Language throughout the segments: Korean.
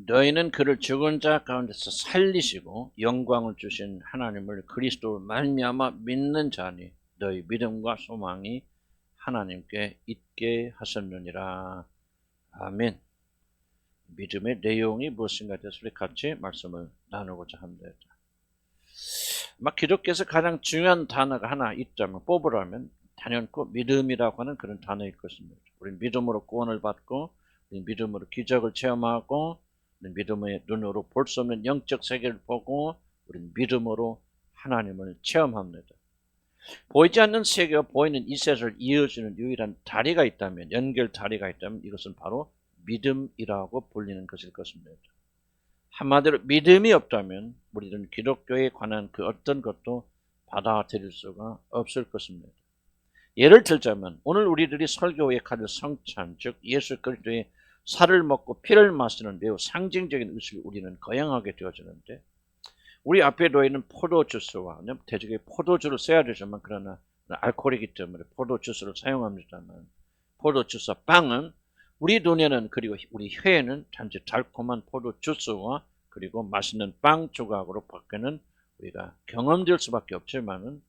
너희는 그를 죽은 자 가운데서 살리시고 영광을 주신 하나님을 그리스도로 말미암아 믿는 자니 너희 믿음과 소망이 하나님께 있게 하셨느니라. 아멘. 믿음의 내용이 무엇인가에 대해서 우리 같이 말씀을 나누고자 합니다. 기독교에서 가장 중요한 단어가 하나 있다면 뽑으라면 단연코 믿음이라고 하는 그런 단어일 것입니다. 우리는 믿음으로 구원을 받고, 우리는 믿음으로 기적을 체험하고, 우리는 믿음의 눈으로 볼 수 없는 영적 세계를 보고, 우리는 믿음으로 하나님을 체험합니다. 보이지 않는 세계와 보이는 이 세상을 이어주는 유일한 다리가 있다면, 연결 다리가 있다면 이것은 바로 믿음이라고 불리는 것일 것입니다. 한마디로 믿음이 없다면 우리는 기독교에 관한 그 어떤 것도 받아들일 수가 없을 것입니다. 예를 들자면 오늘 우리들이 설교에 가질 성찬, 즉 예수 그리스도의 살을 먹고 피를 마시는 매우 상징적인 의식을 우리는 거행하게 되어지는데, 우리 앞에 놓여있는 포도주스와, 대중에 포도주를 써야 되지만 그러나 알코올이기 때문에 포도주스를 사용합니다만, 포도주스와 빵은 우리 눈에는, 그리고 우리 혀에는 단지 달콤한 포도주스와 그리고 맛있는 빵 조각으로 밖에는 우리가 경험될 수밖에 없지만은,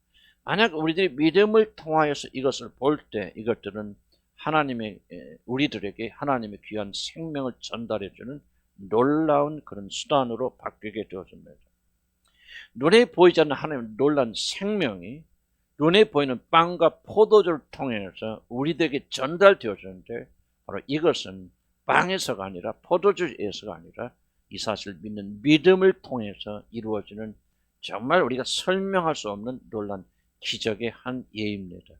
만약 우리들이 믿음을 통하여서 이것을 볼 때 이것들은 우리들에게 하나님의 귀한 생명을 전달해주는 놀라운 그런 수단으로 바뀌게 되어집니다. 눈에 보이지 않는 하나님의 놀라운 생명이 눈에 보이는 빵과 포도주를 통해서 우리들에게 전달되어지는데, 바로 이것은 빵에서가 아니라 포도주에서가 아니라 이 사실을 믿는 믿음을 통해서 이루어지는 정말 우리가 설명할 수 없는 놀라운 기적의 한 예입니다.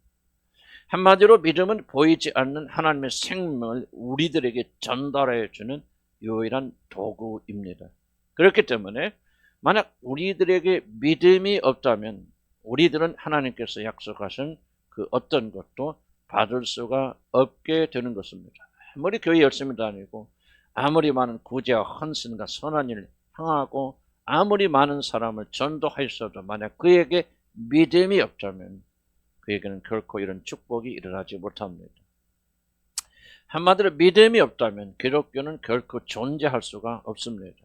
한마디로 믿음은 보이지 않는 하나님의 생명을 우리들에게 전달해 주는 유일한 도구입니다. 그렇기 때문에 만약 우리들에게 믿음이 없다면 우리들은 하나님께서 약속하신 그 어떤 것도 받을 수가 없게 되는 것입니다. 아무리 교회 열심히 다니고, 아무리 많은 구제와 헌신과 선한 일을 행하고, 아무리 많은 사람을 전도하였어도 만약 그에게 믿음이 없다면 그에게는 결코 이런 축복이 일어나지 못합니다. 한마디로 믿음이 없다면 기독교는 결코 존재할 수가 없습니다.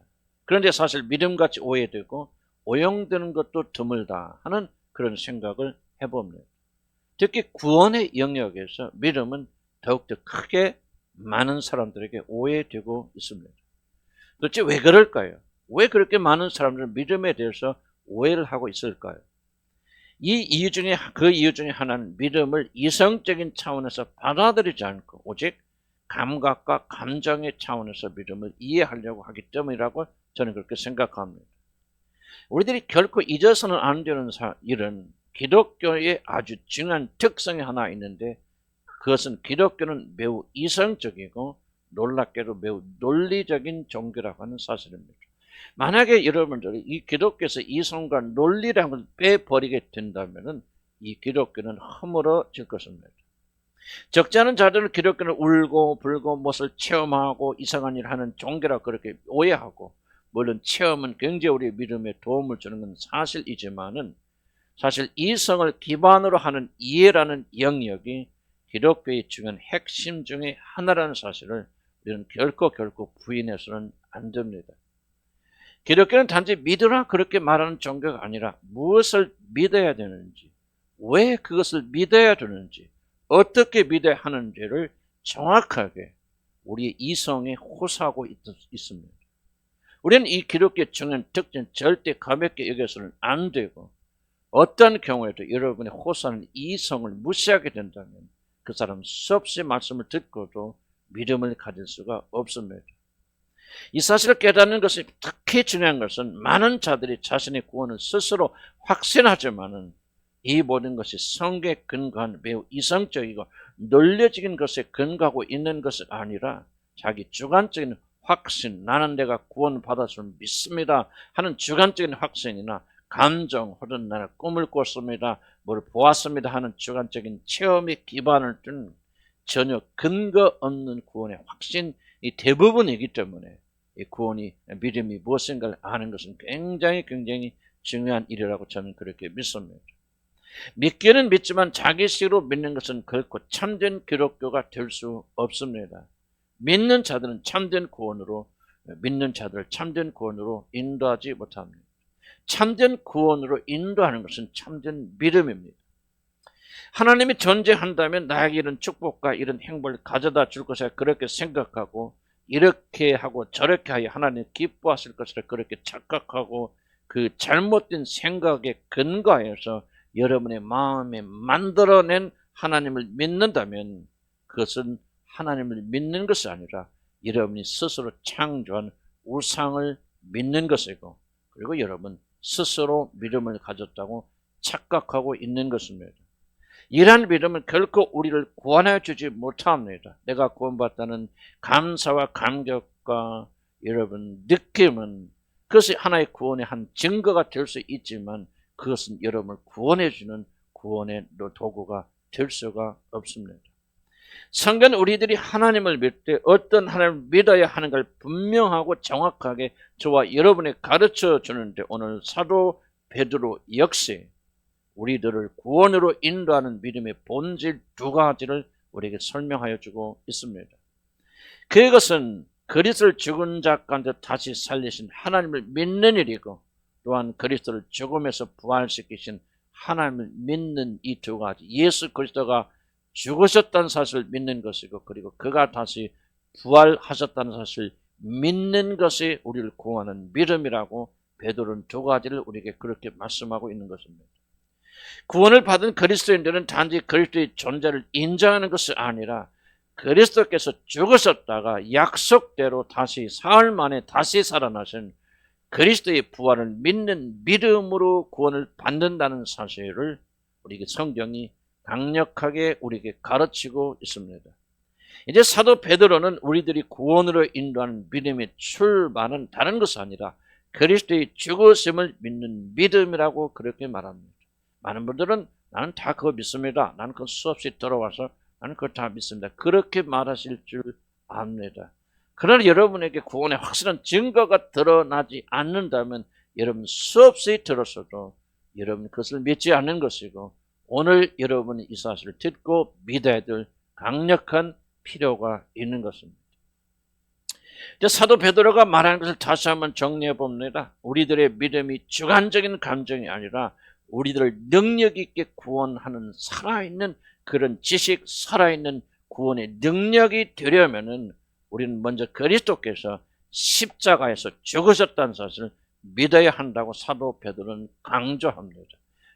그런데 사실 믿음같이 오해되고 오용되는 것도 드물다 하는 그런 생각을 해봅니다. 특히 구원의 영역에서 믿음은 더욱더 크게 많은 사람들에게 오해되고 있습니다. 도대체 왜 그럴까요? 왜 그렇게 많은 사람들은 믿음에 대해서 오해를 하고 있을까요? 그 이유 중에 하나는 믿음을 이성적인 차원에서 받아들이지 않고 오직 감각과 감정의 차원에서 믿음을 이해하려고 하기 때문이라고 저는 그렇게 생각합니다. 우리들이 결코 잊어서는 안 되는 일은 기독교의 아주 중요한 특성이 하나 있는데, 그것은 기독교는 매우 이성적이고 놀랍게도 매우 논리적인 종교라고 하는 사실입니다. 만약에 여러분들이 이 기독교에서 이성과 논리라는 걸 빼버리게 된다면 이 기독교는 허물어질 것입니다. 적지 않은 자들은 기독교는 울고 불고 무엇을 체험하고 이상한 일을 하는 종교라고 그렇게 오해하고, 물론 체험은 굉장히 우리 믿음에 도움을 주는 건 사실이지만은 사실 이성을 기반으로 하는 이해라는 영역이 기독교의 중요한 핵심 중에 하나라는 사실을 우리는 결코 부인해서는 안 됩니다. 기독교는 단지 믿으라 그렇게 말하는 종교가 아니라 무엇을 믿어야 되는지, 왜 그것을 믿어야 되는지, 어떻게 믿어야 하는지를 정확하게 우리의 이성에 호소하고 있습니다. 우리는 이 기독교의 중요한 특징 절대 가볍게 여겨서는 안 되고, 어떤 경우에도 여러분의 호소하는 이성을 무시하게 된다면 그 사람 수없이 말씀을 듣고도 믿음을 가질 수가 없습니다. 이 사실을 깨닫는 것이 특히 중요한 것은 많은 자들이 자신의 구원을 스스로 확신하지만은 이 모든 것이 성경에 근거한 매우 이성적이고 논리적인 것에 근거하고 있는 것은 아니라 자기 주관적인 확신, 나는 내가 구원받았음을 믿습니다 하는 주관적인 확신이나 감정, 혹은 나는 꿈을 꿨습니다, 뭘 보았습니다 하는 주관적인 체험에 기반을 둔 전혀 근거 없는 구원의 확신이 대부분이기 때문에 이 구원이, 믿음이 무엇인가를 아는 것은 굉장히 중요한 일이라고 저는 그렇게 믿습니다. 믿기는 믿지만 자기식으로 믿는 것은 결코 참된 기독교가 될 수 없습니다. 믿는 자들은 참된 구원으로 믿는 자들 참된 구원으로 인도하지 못합니다. 참된 구원으로 인도하는 것은 참된 믿음입니다. 하나님이 존재한다면 나에게 이런 축복과 이런 행복을 가져다 줄 것이라 그렇게 생각하고, 이렇게 하고 저렇게 하여 하나님 기뻐하실 것이라 그렇게 착각하고, 그 잘못된 생각에 근거하여서 여러분의 마음에 만들어낸 하나님을 믿는다면 그것은 하나님을 믿는 것이 아니라 여러분이 스스로 창조한 우상을 믿는 것이고, 그리고 여러분 스스로 믿음을 가졌다고 착각하고 있는 것입니다. 이러한 믿음은 결코 우리를 구원해 주지 못합니다. 내가 구원받다는 감사와 감격과 여러분 느낌은 그것이 하나의 구원의 한 증거가 될 수 있지만 그것은 여러분을 구원해 주는 구원의 도구가 될 수가 없습니다. 성경은 우리들이 하나님을 믿을 때 어떤 하나님을 믿어야 하는 걸 분명하고 정확하게 저와 여러분에 가르쳐 주는데, 오늘 사도 베드로 역시 우리들을 구원으로 인도하는 믿음의 본질 두 가지를 우리에게 설명하여 주고 있습니다. 그것은 그리스도를 죽은 자 가운데 다시 살리신 하나님을 믿는 일이고, 또한 그리스도를 죽음에서 부활시키신 하나님을 믿는 이 두 가지, 예수 그리스도가 죽으셨다는 사실을 믿는 것이고, 그리고 그가 다시 부활하셨다는 사실을 믿는 것이 우리를 구원하는 믿음이라고 베드로는 두 가지를 우리에게 그렇게 말씀하고 있는 것입니다. 구원을 받은 그리스도인들은 단지 그리스도의 존재를 인정하는 것이 아니라 그리스도께서 죽으셨다가 약속대로 다시 사흘 만에 다시 살아나신 그리스도의 부활을 믿는 믿음으로 구원을 받는다는 사실을 우리에게 성경이 강력하게 우리에게 가르치고 있습니다. 이제 사도 베드로는 우리들이 구원으로 인도하는 믿음의 출발은 다른 것이 아니라 그리스도의 죽으심을 믿는 믿음이라고 그렇게 말합니다. 많은 분들은 나는 다 그거 믿습니다. 나는 그거 수없이 들어와서 나는 그거 다 믿습니다. 그렇게 말하실 줄 압니다. 그러나 여러분에게 구원의 확실한 증거가 드러나지 않는다면 여러분 수없이 들었어도 여러분 그것을 믿지 않는 것이고, 오늘 여러분이 이 사실을 듣고 믿어야 될 강력한 필요가 있는 것입니다. 이제 사도 베드로가 말하는 것을 다시 한번 정리해 봅니다. 우리들의 믿음이 주관적인 감정이 아니라 우리들을 능력 있게 구원하는 살아있는 그런 지식, 살아있는 구원의 능력이 되려면은 우리는 먼저 그리스도께서 십자가에서 죽으셨다는 사실을 믿어야 한다고 사도 베드로는 강조합니다.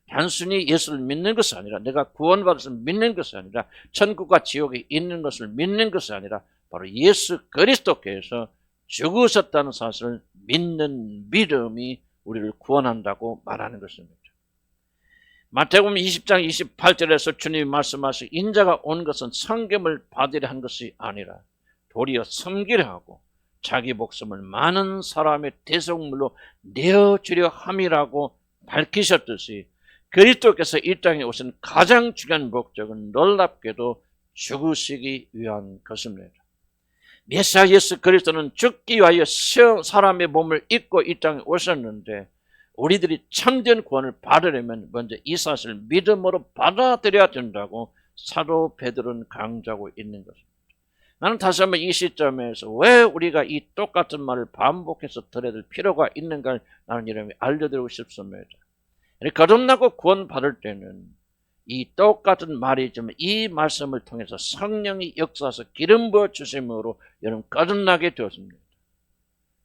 단순히 예수를 믿는 것이 아니라, 내가 구원받았을 믿는 것이 아니라, 천국과 지옥에 있는 것을 믿는 것이 아니라 바로 예수 그리스도께서 죽으셨다는 사실을 믿는 믿음이 우리를 구원한다고 말하는 것입니다. 마태복음 20장 28절에서 주님이 말씀하신 인자가 온 것은 섬김을 받으려 한 것이 아니라 도리어 섬기려 하고 자기 목숨을 많은 사람의 대속물로 내어주려 함이라고 밝히셨듯이, 그리스도께서 이 땅에 오신 가장 중요한 목적은 놀랍게도 죽으시기 위한 것입니다. 메시아 예수 그리스도는 죽기 위하여 사람의 몸을 입고 이 땅에 오셨는데, 우리들이 참된 구원을 받으려면 먼저 이 사실을 믿음으로 받아들여야 된다고 사도 베드로는 강조하고 있는 것입니다. 나는 다시 한번 이 시점에서 왜 우리가 이 똑같은 말을 반복해서 들어야 될 필요가 있는가를 나는 여러분에게 알려드리고 싶습니다. 거듭나고 구원받을 때는 이 똑같은 말이지만 이 말씀을 통해서 성령이 역사해서 기름 부어 주심으로 여러분 거듭나게 되었습니다.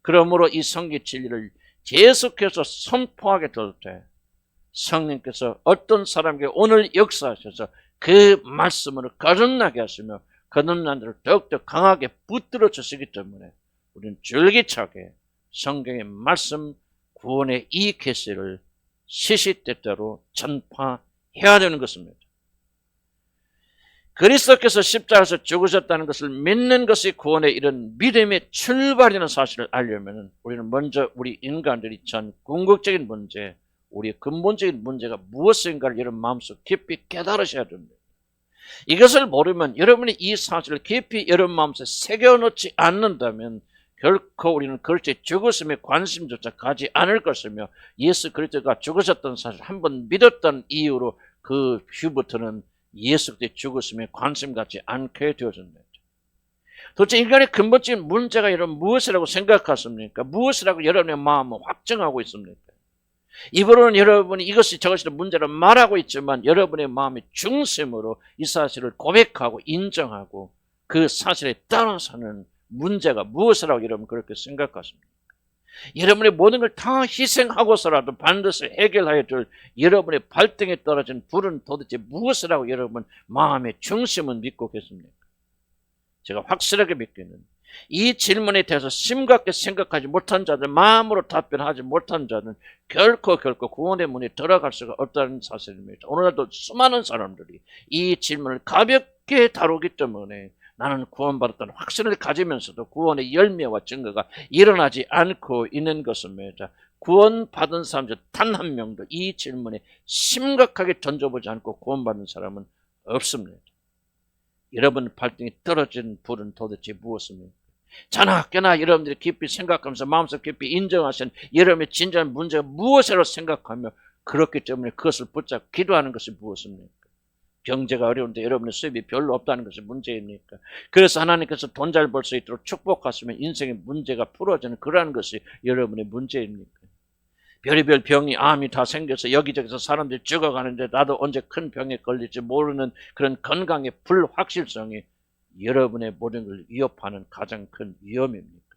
그러므로 이 성경 진리를 계속해서 선포하게 될 때 성령께서 어떤 사람에게 오늘 역사하셔서 그 말씀으로 거듭나게 하시며 거듭난 자를 더욱더 강하게 붙들어 주시기 때문에 우리는 줄기차게 성경의 말씀 구원의 이 계시를 시시때때로 전파해야 되는 것입니다. 그리스도께서 십자가에서 죽으셨다는 것을 믿는 것이 구원의 이런 믿음의 출발이라는 사실을 알려면 우리는 먼저 우리 인간들이 전 궁극적인 문제, 우리의 근본적인 문제가 무엇인가를 여러분 마음속 깊이 깨달으셔야 됩니다. 이것을 모르면 여러분이 이 사실을 깊이 여러분 마음속에 새겨놓지 않는다면 결코 우리는 그리스도의 죽으심에 관심조차 가지 않을 것이며, 예수 그리스도가 죽으셨다는 사실을 한번 믿었던 이유로 그 후부터는 예수 그리스도의 죽으심에 관심 갖지 않게 되어집니다. 도대체 인간의 근본적인 문제가 여러분 무엇이라고 생각하십니까? 무엇이라고 여러분의 마음은 확정하고 있습니까? 입으로는 여러분이 이것이 저것이 문제를 말하고 있지만 여러분의 마음의 중심으로 이 사실을 고백하고 인정하고 그 사실에 따라서는 문제가 무엇이라고 여러분 그렇게 생각하십니까? 여러분의 모든 걸 다 희생하고서라도 반드시 해결해야 될 여러분의 발등에 떨어진 불은 도대체 무엇이라고 여러분 마음의 중심은 믿고 계십니까? 제가 확실하게 믿기는 이 질문에 대해서 심각하게 생각하지 못한 자들, 마음으로 답변하지 못한 자는 결코 구원의 문에 들어갈 수가 없다는 사실입니다. 오늘날도 수많은 사람들이 이 질문을 가볍게 다루기 때문에 나는 구원받았다는 확신을 가지면서도 구원의 열매와 증거가 일어나지 않고 있는 것입니다. 구원받은 사람 중 단 한 명도 이 질문에 심각하게 던져보지 않고 구원받은 사람은 없습니다. 여러분 발등에 떨어진 불은 도대체 무엇입니까? 자나깨나 여러분들이 깊이 생각하면서 마음속 깊이 인정하신 여러분의 진정한 문제가 무엇이라고 생각하며 그렇기 때문에 그것을 붙잡고 기도하는 것이 무엇입니까? 경제가 어려운데 여러분의 수입이 별로 없다는 것이 문제입니까? 그래서 하나님께서 돈 잘 벌 수 있도록 축복하시면 인생의 문제가 풀어지는 그러한 것이 여러분의 문제입니까? 별의별 병이 암이 다 생겨서 여기저기서 사람들이 죽어가는데 나도 언제 큰 병에 걸릴지 모르는 그런 건강의 불확실성이 여러분의 모든 걸 위협하는 가장 큰 위험입니까?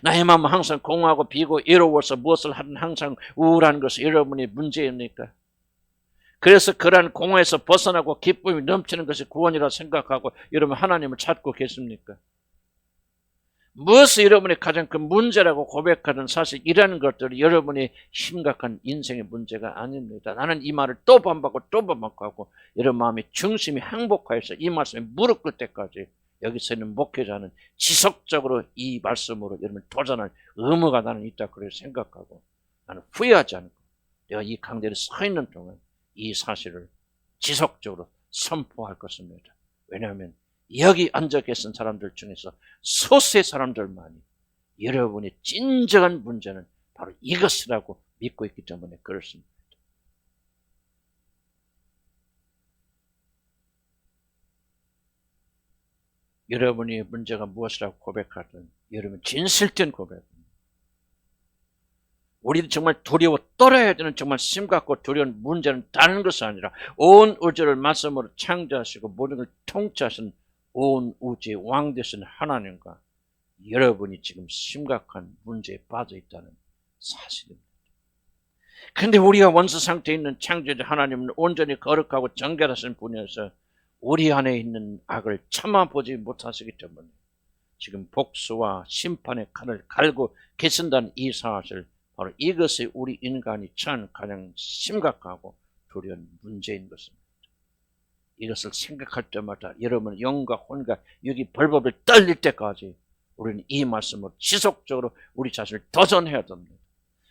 나의 마음은 항상 공허하고 비고 외로워서 무엇을 하든 항상 우울한 것이 여러분의 문제입니까? 그래서 그러한 공허에서 벗어나고 기쁨이 넘치는 것이 구원이라 생각하고 여러분 하나님을 찾고 계십니까? 무엇이 여러분의 가장 큰 문제라고 고백하는 사실 이라는 것들이 여러분의 심각한 인생의 문제가 아닙니다. 나는 이 말을 또 반복하고 또 반복하고 여러분 마음의 중심이 항복하여서 이 말씀에 무릎 꿇을 때까지 여기서 있는 목회자는 지속적으로 이 말씀으로 여러분 도전할 의무가 나는 있다 그렇게 생각하고 나는 후회하지 않고 내가 이 강대에 서 있는 동안 이 사실을 지속적으로 선포할 것입니다. 왜냐하면 여기 앉아 계신 사람들 중에서 소수의 사람들만이 여러분의 진정한 문제는 바로 이것이라고 믿고 있기 때문에 그렇습니다. 여러분의 문제가 무엇이라고 고백하든 여러분 진실된 고백입니다. 우리는 정말 두려워 떨어야 되는 정말 심각고 두려운 문제는 다른 것이 아니라 온 우주를 말씀으로 창조하시고 모든 걸 통치하신 온 우주의 왕 되신 하나님과 여러분이 지금 심각한 문제에 빠져 있다는 사실입니다. 그런데 우리가 원수 상태에 있는 창조주 하나님은 온전히 거룩하고 정결하신 분이어서 우리 안에 있는 악을 참아보지 못하시기 때문에 지금 복수와 심판의 칼을 갈고 계신다는 이 사실, 바로 이것이 우리 인간이 처한 가장 심각하고 두려운 문제인 것입니다. 이것을 생각할 때마다 여러분 영과 혼과 육이 벌벌 떨릴 때까지 우리는 이 말씀으로 지속적으로 우리 자신을 도전해야 됩니다.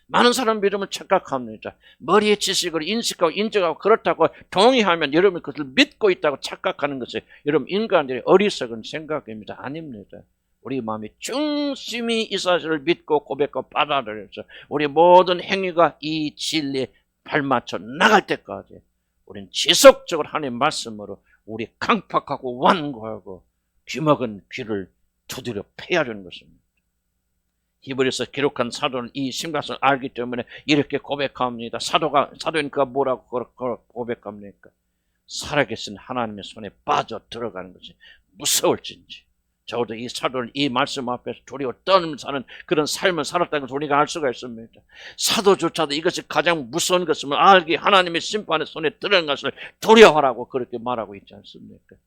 많은 사람 믿음을 착각합니다. 머리의 지식을 인식하고 인정하고 그렇다고 동의하면 여러분이 그것을 믿고 있다고 착각하는 것이 여러분 인간들의 어리석은 생각입니다. 아닙니다. 우리 마음의 중심이 이 사실을 믿고 고백하고 받아들여서 우리 모든 행위가 이 진리에 발맞춰 나갈 때까지 우리는 지속적으로 하나님의 말씀으로 우리 강팍하고 완고하고 귀먹은 귀를 두드려 패야 하는 것입니다. 히브리서 기록한 사도는 이 심각성을 알기 때문에 이렇게 고백합니다. 사도니까 뭐라고 고백합니까? 살아계신 하나님의 손에 빠져 들어가는 것이 무서울진지. 적어도 이 사도는 이 말씀 앞에서 두려워 떨면서 사는 그런 삶을 살았다는 것을 우리가 알 수가 있습니다. 사도조차도 이것이 가장 무서운 것임을 알기 하나님의 심판의 손에 들어간 것을 두려워하라고 그렇게 말하고 있지 않습니까?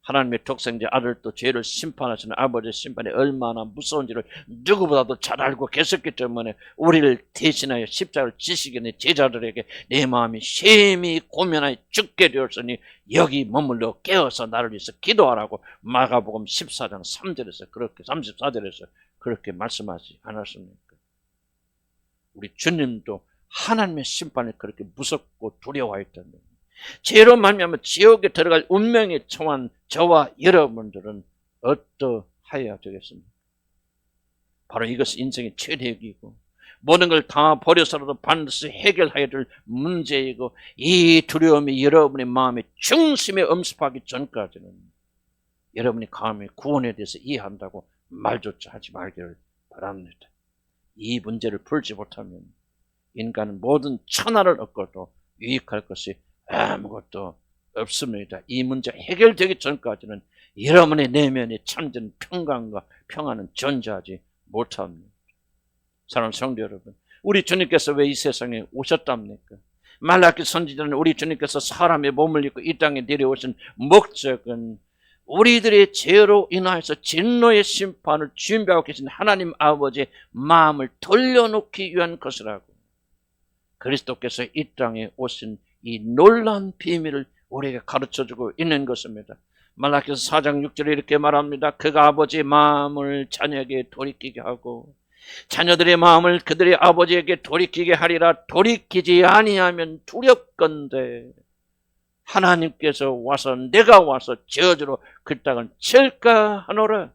하나님의 독생자 아들도 죄를 심판하시는 아버지의 심판이 얼마나 무서운지를 누구보다도 잘 알고 계셨기 때문에 우리를 대신하여 십자가를 지시게 된 제자들에게 내 마음이 심히 고민하여 죽게 되었으니 여기 머물러 깨어서 나를 위해서 기도하라고 마가복음 14장 3절에서 그렇게 34절에서 그렇게 말씀하지 않았습니까? 우리 주님도 하나님의 심판을 그렇게 무섭고 두려워했다는 겁니다. 죄로 말미암아 지옥에 들어갈 운명에 처한 저와 여러분들은 어떠하여야 되겠습니까? 바로 이것이 인생의 최대역이고 모든 걸 다 버려서라도 반드시 해결해야 될 문제이고 이 두려움이 여러분의 마음의 중심에 엄습하기 전까지는 여러분이 감히 구원에 대해서 이해한다고 말조차 하지 말기를 바랍니다. 이 문제를 풀지 못하면 인간은 모든 천하를 얻고도 유익할 것이 아무것도 없습니다. 이 문제 해결되기 전까지는 여러분의 내면의 참된 평강과 평안은 존재하지 못합니다. 사랑하는 성도 여러분, 우리 주님께서 왜 이 세상에 오셨답니까? 말라기 선지자는 우리 주님께서 사람의 몸을 입고 이 땅에 내려오신 목적은 우리들의 죄로 인하여서 진노의 심판을 준비하고 계신 하나님 아버지의 마음을 돌려놓기 위한 것이라고, 그리스도께서 이 땅에 오신 이 놀라운 비밀을 우리에게 가르쳐주고 있는 것입니다. 말라기서 4장 6절에 이렇게 말합니다. 그가 아버지의 마음을 자녀에게 돌이키게 하고 자녀들의 마음을 그들의 아버지에게 돌이키게 하리라. 돌이키지 아니하면 두렵건대 하나님께서 와서 내가 와서 저주로 그 땅을 칠까 하노라.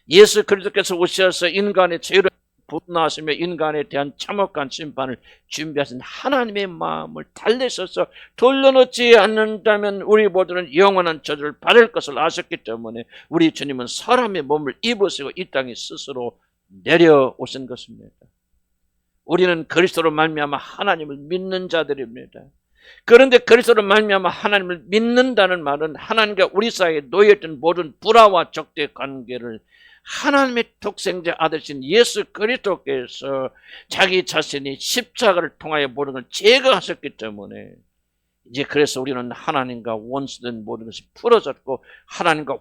예수 그리스도께서 오셔서 인간의 죄를 분노하시며 인간에 대한 참혹한 심판을 준비하신 하나님의 마음을 달래셔서 돌려놓지 않는다면 우리 모두는 영원한 저주를 받을 것을 아셨기 때문에 우리 주님은 사람의 몸을 입으시고 이 땅에 스스로 내려오신 것입니다. 우리는 그리스도로 말미암아 하나님을 믿는 자들입니다. 그런데 그리스도로 말미암아 하나님을 믿는다는 말은 하나님과 우리 사이에 놓여있던 모든 불화와 적대 관계를 하나님의 독생자 아들신 예수 그리스도께서 자기 자신이 십자가를 통하여 모든 걸 제거하셨기 때문에 이제 그래서 우리는 하나님과 원수된 모든 것이 풀어졌고 하나님과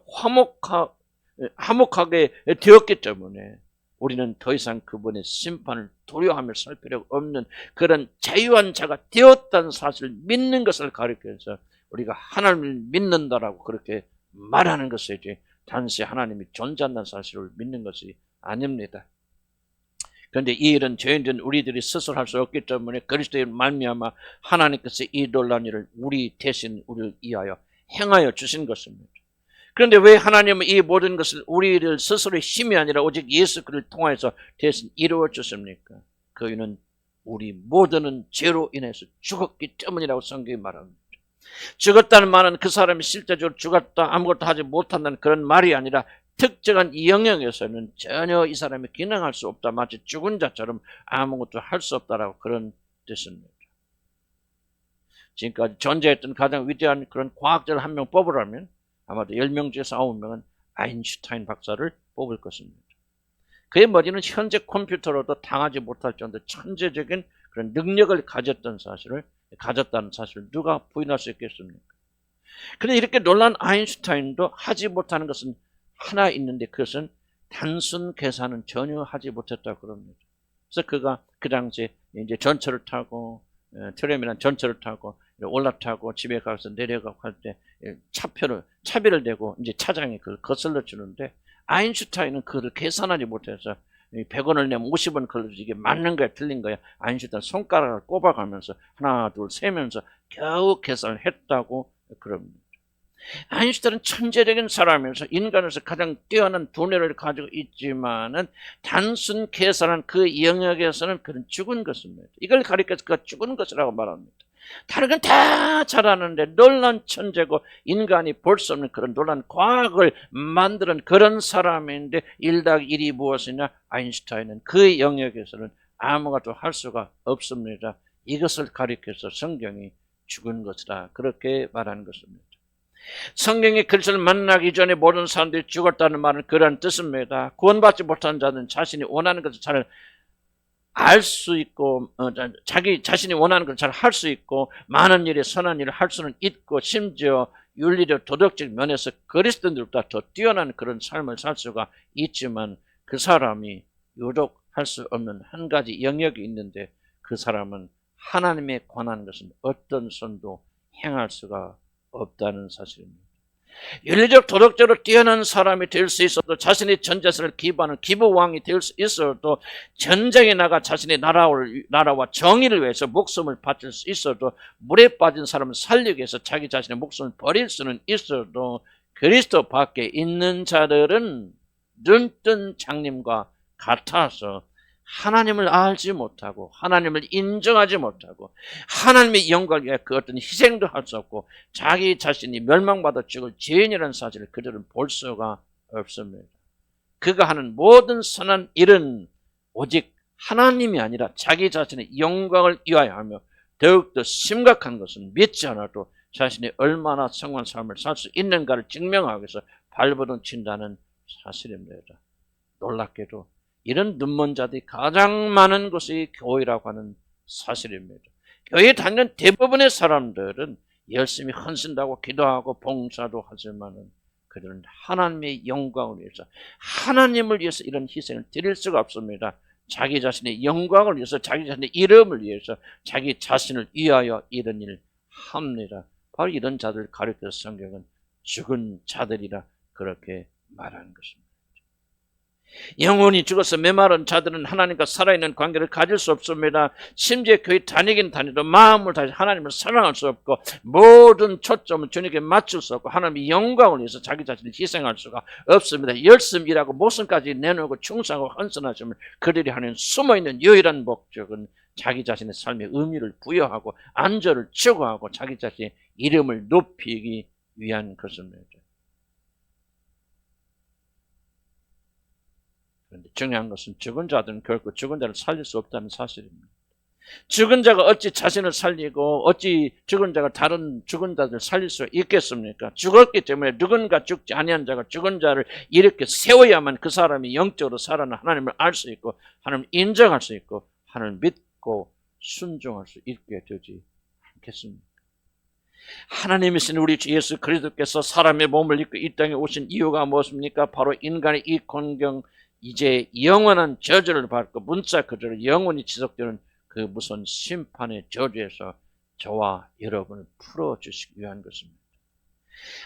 화목하게 되었기 때문에 우리는 더 이상 그분의 심판을 두려워하며 살 필요가 없는 그런 자유한 자가 되었다는 사실을 믿는 것을 가리켜서 우리가 하나님을 믿는다라고 그렇게 말하는 것이지 단지 하나님이 존재한다는 사실을 믿는 것이 아닙니다. 그런데 이 일은 죄인된 우리들이 스스로 할 수 없기 때문에 그리스도의 말미암아 하나님께서 이 놀라운 일을 우리 대신 우리를 위하여 행하여 주신 것입니다. 그런데 왜 하나님은 이 모든 것을 우리를 스스로의 힘이 아니라 오직 예수 그리스도를 통해서 대신 이루어 주십니까? 그 이유는 우리 모두는 죄로 인해서 죽었기 때문이라고 성경이 말합니다. 죽었다는 말은 그 사람이 실제적으로 죽었다 아무것도 하지 못한다는 그런 말이 아니라 특정한 영역에서는 전혀 이 사람이 기능할 수 없다, 마치 죽은 자처럼 아무것도 할 수 없다라고 그런 뜻입니다. 지금까지 존재했던 가장 위대한 그런 과학자를 한 명 뽑으라면 아마도 10명 중에서 9명은 아인슈타인 박사를 뽑을 것입니다. 그의 머리는 현재 컴퓨터로도 당하지 못할 정도로 천재적인 그런 능력을 가졌다는 사실을 누가 부인할 수 있겠습니까? 그런데 이렇게 놀란 아인슈타인도 하지 못하는 것은 하나 있는데 그것은 단순 계산은 전혀 하지 못했다고 그럽니다. 그래서 그가 그 당시에 이제 전철을 타고 트램이란 전철을 타고 올라타고 집에 가서 내려가고 할 때 차비를 내고 이제 차장이 그걸 거슬러 주는데 아인슈타인은 그걸 계산하지 못해서 100원을 내면 50원 걸려서 이게 맞는 거야 틀린 거야. 아인슈타인 손가락을 꼽아가면서 하나 둘 세면서 겨우 계산을 했다고 그럽니다. 아인슈타인은 천재적인 사람이면서 인간에서 가장 뛰어난 두뇌를 가지고 있지만은 단순 계산한 그 영역에서는 그는 죽은 것입니다. 이걸 가리켜서 그가 죽은 것이라고 말합니다. 다른 건 다 잘하는데 놀란 천재고 인간이 볼 수 없는 그런 놀란 과학을 만드는 그런 사람인데 1+1이 무엇이냐? 아인슈타인은 그 영역에서는 아무것도 할 수가 없습니다. 이것을 가리켜서 성경이 죽은 것이다 그렇게 말하는 것입니다. 성경이 그리스도를 만나기 전에 모든 사람들이 죽었다는 말은 그런 뜻입니다. 구원받지 못한 자는 자신이 원하는 것을 잘 알 수 있고 자기 자신이 원하는 걸 잘 할 수 있고 많은 일에 선한 일을 할 수는 있고 심지어 윤리적 도덕적 면에서 그리스도인들보다 더 뛰어난 그런 삶을 살 수가 있지만 그 사람이 유독 할 수 없는 한 가지 영역이 있는데 그 사람은 하나님에 관한 것은 어떤 선도 행할 수가 없다는 사실입니다. 윤리적 도덕적으로 뛰어난 사람이 될 수 있어도 자신의 전재산을 기부하는 기부왕이 될 수 있어도 전쟁에 나가 자신의 나라와 정의를 위해서 목숨을 바칠 수 있어도 물에 빠진 사람을 살리기 위해서 자기 자신의 목숨을 버릴 수는 있어도 그리스도 밖에 있는 자들은 눈뜬 장님과 같아서 하나님을 알지 못하고 하나님을 인정하지 못하고 하나님의 영광을 위해 그 어떤 희생도 할 수 없고 자기 자신이 멸망받아 죽을 죄인이라는 사실을 그들은 볼 수가 없습니다. 그가 하는 모든 선한 일은 오직 하나님이 아니라 자기 자신의 영광을 위하여 하며 더욱더 심각한 것은 믿지 않아도 자신이 얼마나 성공한 삶을 살 수 있는가를 증명하기 위해서 발버둥 친다는 사실입니다. 놀랍게도 이런 눈먼 자들이 가장 많은 것이 교회라고 하는 사실입니다. 교회에 다니는 대부분의 사람들은 열심히 헌신하고 기도하고 봉사도 하지만 그들은 하나님의 영광을 위해서 하나님을 위해서 이런 희생을 드릴 수가 없습니다. 자기 자신의 영광을 위해서 자기 자신의 이름을 위해서 자기 자신을 위하여 이런 일을 합니다. 바로 이런 자들을 가리켜서 성경은 죽은 자들이라 그렇게 말하는 것입니다. 영혼이 죽어서 메마른 자들은 하나님과 살아있는 관계를 가질 수 없습니다. 심지어 교회 다니긴 다니도 마음을 다해 하나님을 사랑할 수 없고 모든 초점을 주님께 맞출 수 없고 하나님의 영광을 위해서 자기 자신을 희생할 수가 없습니다. 열심히 일하고 목숨까지 내놓고 충성하고 헌신하시면 그들이 하는 숨어있는 유일한 목적은 자기 자신의 삶의 의미를 부여하고 안전을 추구하고 자기 자신의 이름을 높이기 위한 것입니다. 그런데 중요한 것은 죽은 자들은 결코 죽은 자를 살릴 수 없다는 사실입니다. 죽은 자가 어찌 자신을 살리고 어찌 죽은 자가 다른 죽은 자들을 살릴 수 있겠습니까? 죽었기 때문에 누군가 죽지 아니한 자가 죽은 자를 이렇게 세워야만 그 사람이 영적으로 살아나 하나님을 알 수 있고 하나님을 인정할 수 있고 하나님을 믿고 순종할 수 있게 되지 않겠습니까? 하나님이신 우리 주 예수 그리스도께서 사람의 몸을 입고 이 땅에 오신 이유가 무엇입니까? 바로 인간의 이 공경 이제 영원한 저주를 받고 문자 그대로 영원히 지속되는 그 무서운 심판의 저주에서 저와 여러분을 풀어주시기 위한 것입니다.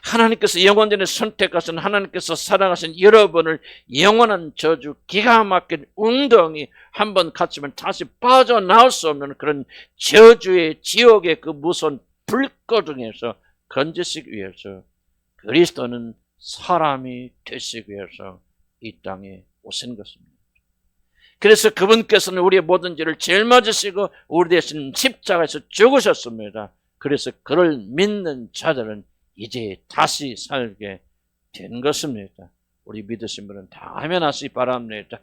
하나님께서 영원전에 선택하신 하나님께서 사랑하신 여러분을 영원한 저주 기가 막힌 웅덩이 한번 갇히면 다시 빠져나올 수 없는 그런 저주의 지옥의 그 무서운 불거둥에서 건지시기 위해서 그리스도는 사람이 되시기 위해서 이 땅에 오신 것입니다. 그래서 그분께서는 우리의 모든 죄를 짊어지시고 우리 대신 십자가에서 죽으셨습니다. 그래서 그를 믿는 자들은 이제 다시 살게 된 것입니다. 우리 믿으신 분은 다 아멘하시기 바랍니다.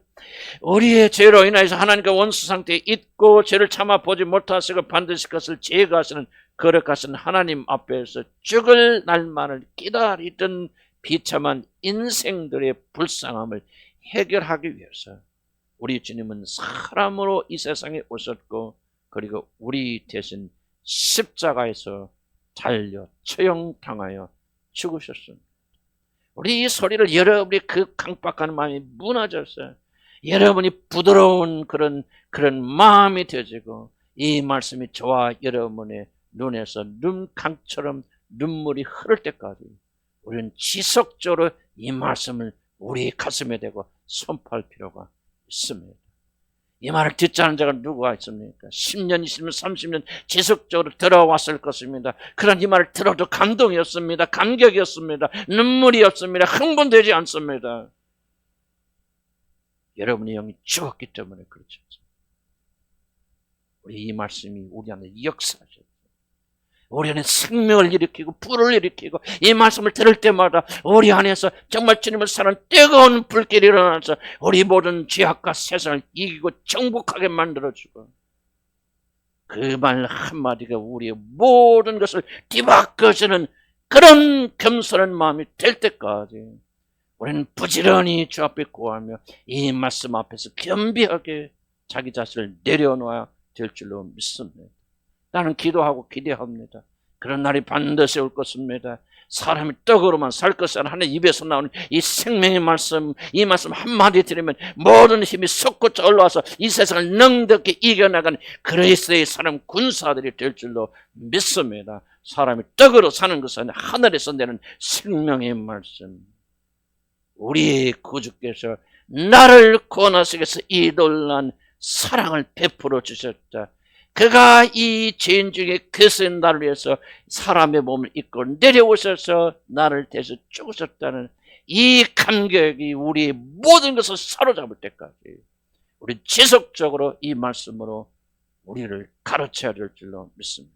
우리의 죄로 인하여서 하나님과 원수 상태에 있고 죄를 참아 보지 못하시고 반드시 그것을 제거하시는 거룩하신 하나님 앞에서 죽을 날만을 기다리던 비참한 인생들의 불쌍함을 해결하기 위해서 우리 주님은 사람으로 이 세상에 오셨고 그리고 우리 대신 십자가에서 달려 처형당하여 죽으셨습니다. 우리 이 소리를 여러분이 그 강박한 마음이 무너졌어요. 여러분이 부드러운 그런 마음이 되어지고 이 말씀이 저와 여러분의 눈에서 눈강처럼 눈물이 흐를 때까지 우리는 지속적으로 이 말씀을 우리 가슴에 대고 선포할 필요가 있습니다. 이 말을 듣지 않은 자가 누구가 있습니까? 10년, 20년, 30년 지속적으로 들어왔을 것입니다. 그런 이 말을 들어도 감동이었습니다. 감격이었습니다. 눈물이었습니다. 흥분되지 않습니다. 여러분의 영이 죽었기 때문에 그렇지 않습니다. 우리 이 말씀이 우리 안에 역사하셨어요. 우리 안에 생명을 일으키고 불을 일으키고 이 말씀을 들을 때마다 우리 안에서 정말 주님을 사랑하는 뜨거운 불길이 일어나서 우리 모든 죄악과 세상을 이기고 정복하게 만들어주고 그 말 한마디가 우리의 모든 것을 뒤바꿔주는 그런 겸손한 마음이 될 때까지 우리는 부지런히 주 앞에 구하며 이 말씀 앞에서 겸비하게 자기 자신을 내려놓아야 될 줄로 믿습니다. 나는 기도하고 기대합니다. 그런 날이 반드시 올 것입니다. 사람이 떡으로만 살 것이 아니라 하나님 입에서 나오는 이 생명의 말씀, 이 말씀 한마디 들으면 모든 힘이 솟구쳐 올라와서 이 세상을 능력있게 이겨나가는 그리스도의 사람 군사들이 될 줄로 믿습니다. 사람이 떡으로 사는 것은 하늘에서 내는 생명의 말씀. 우리의 구주께서 나를 구원하시기 위해서 이 놀라운 사랑을 베풀어 주셨다. 그가 이 죄인 중에 그리스도인 나를 위해서 사람의 몸을 입고 내려오셔서 나를 대해서 죽으셨다는 이 감격이 우리의 모든 것을 사로잡을 때까지 우리 지속적으로 이 말씀으로 우리를 가르쳐야 될 줄로 믿습니다.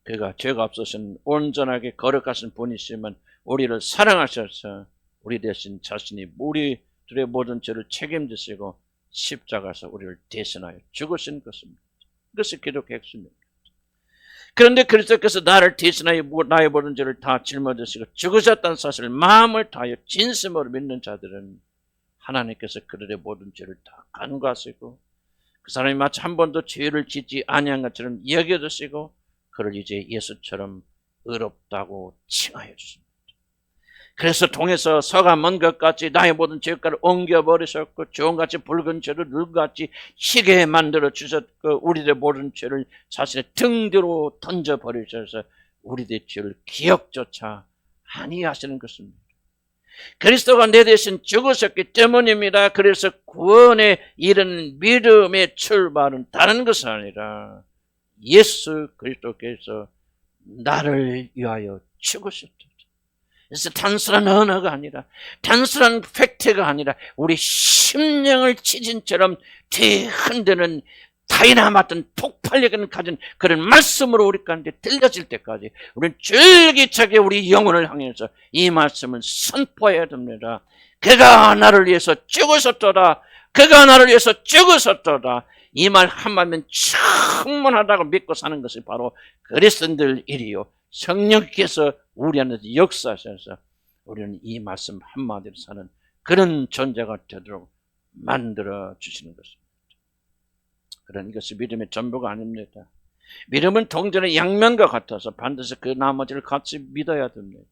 그가 죄가 없으신 온전하게 거룩하신 분이시면 우리를 사랑하셔서 우리 대신 자신이 우리들의 모든 죄를 책임지시고 십자가에서 우리를 대신하여 죽으신 것입니다. 그것이 기독의 핵심입니다. 그런데 그리스도께서 나를 대신하여 나의 모든 죄를 다 짊어지시고 죽으셨다는 사실을 마음을 다하여 진심으로 믿는 자들은 하나님께서 그들의 모든 죄를 다 간과하시고 그 사람이 마치 한 번도 죄를 짓지 아니한 것처럼 여겨주시고 그를 이제 예수처럼 의롭다고 칭하여 주십니다. 그래서 통해서 서가 먼 것 같이 나의 모든 죄가를 옮겨버리셨고 주홍같이 붉은 죄를 눈같이 희게 만들어 주셨고 우리들의 모든 죄를 자신의 등 뒤로 던져버리셔서 우리들의 죄를 기억조차 아니하시는 것입니다. 그리스도가 내 대신 죽으셨기 때문입니다. 그래서 구원에 이르는 믿음의 출발은 다른 것이 아니라 예수 그리스도께서 나를 위하여 죽으셨다. 그래서 단순한 언어가 아니라 단순한 팩트가 아니라 우리 심령을 지진처럼 뒤흔드는 다이나마트 폭발력을 가진 그런 말씀으로 우리 가운데 들려질 때까지 우리는 줄기차게 우리 영혼을 향해서 이 말씀을 선포해야 됩니다. 그가 나를 위해서 죽으셨도다. 그가 나를 위해서 죽으셨도다. 이 말 한마디면 충분하다고 믿고 사는 것이 바로 그리스도인들 일이요. 성령께서 우리 안에서 역사하셔서 우리는 이 말씀 한마디로 사는 그런 존재가 되도록 만들어 주시는 것입니다. 그런 것이 믿음의 전부가 아닙니다. 믿음은 동전의 양면과 같아서 반드시 그 나머지를 같이 믿어야 됩니다.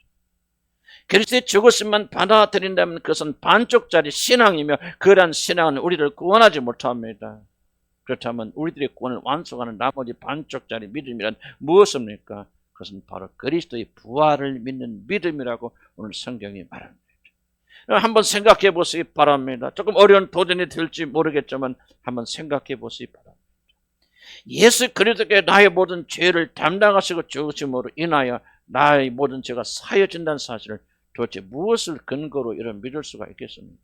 그리스도의 죽으심만 받아들인다면 그것은 반쪽짜리 신앙이며 그러한 신앙은 우리를 구원하지 못합니다. 그렇다면 우리들의 구원을 완성하는 나머지 반쪽짜리 믿음이란 무엇입니까? 그것은 바로 그리스도의 부활을 믿는 믿음이라고 오늘 성경이 말합니다. 한번 생각해 보시기 바랍니다. 조금 어려운 도전이 될지 모르겠지만 한번 생각해 보시기 바랍니다. 예수 그리스도께 나의 모든 죄를 담당하시고 죽으심으로 인하여 나의 모든 죄가 사여진다는 사실을 도대체 무엇을 근거로 이런 믿을 수가 있겠습니까?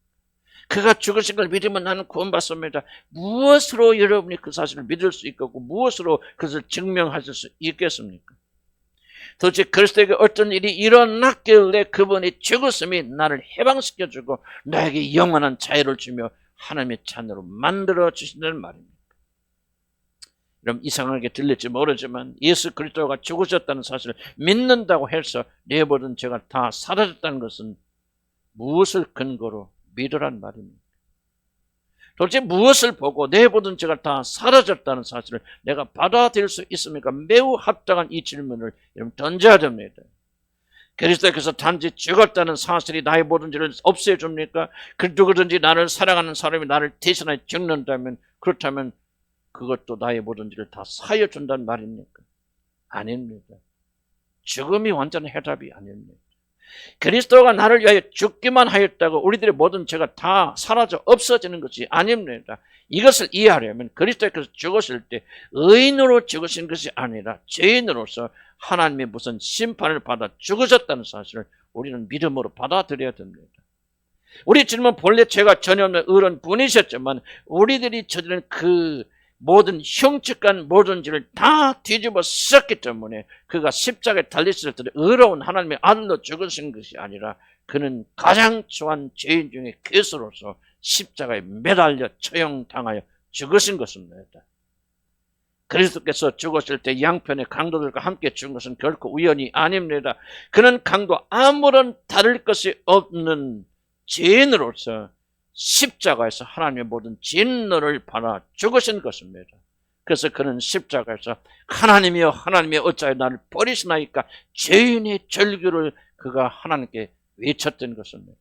그가 죽으신 걸 믿으면 나는 구원받습니다. 무엇으로 여러분이 그 사실을 믿을 수 있겠고 무엇으로 그것을 증명하실 수 있겠습니까? 도대체 그리스도에게 어떤 일이 일어났길래 그분이 죽었음이 나를 해방시켜주고 나에게 영원한 자유를 주며 하나님의 자녀로 만들어 주신다는 말입니다. 여러분 이상하게 들릴지 모르지만 예수 그리스도가 죽으셨다는 사실을 믿는다고 해서 내 모든 죄가 다 사라졌다는 것은 무엇을 근거로 믿으란 말입니다. 도대체 무엇을 보고 내 모든 죄가 다 사라졌다는 사실을 내가 받아들일 수 있습니까? 매우 합당한 이 질문을 여러분 던져야 됩니다. 그리스도께서 단지 죽었다는 사실이 나의 모든 죄를 없애줍니까? 그 누구든지 나를 사랑하는 사람이 나를 대신하여 죽는다면 그렇다면 그것도 나의 모든 죄를 다 사여준다는 말입니까? 아닙니다. 죽음이 완전한 해답이 아닙니다. 그리스도가 나를 위하여 죽기만 하였다고 우리들의 모든 죄가 다 사라져 없어지는 것이 아닙니다. 이것을 이해하려면 그리스도께서 죽으실 때 의인으로 죽으신 것이 아니라 죄인으로서 하나님의 무슨 심판을 받아 죽으셨다는 사실을 우리는 믿음으로 받아들여야 됩니다. 우리 주님은 본래 죄가 전혀 없는 의로운 분이셨지만 우리들이 저지른 그 모든 흉측한 모든 죄를 다 뒤집어 썼기 때문에 그가 십자가에 달리셨을 때 의로운 하나님의 아들로 죽으신 것이 아니라 그는 가장 초한 죄인 중에 괴수로서 십자가에 매달려 처형당하여 죽으신 것입니다. 그리스도께서 죽으실 때 양편의 강도들과 함께 죽은 것은 결코 우연이 아닙니다. 그는 강도 아무런 다를 것이 없는 죄인으로서 십자가에서 하나님의 모든 진노를 받아 죽으신 것입니다. 그래서 그는 십자가에서 하나님이여 하나님이여 어찌하여 나를 버리시나이까 죄인의 절규를 그가 하나님께 외쳤던 것입니다.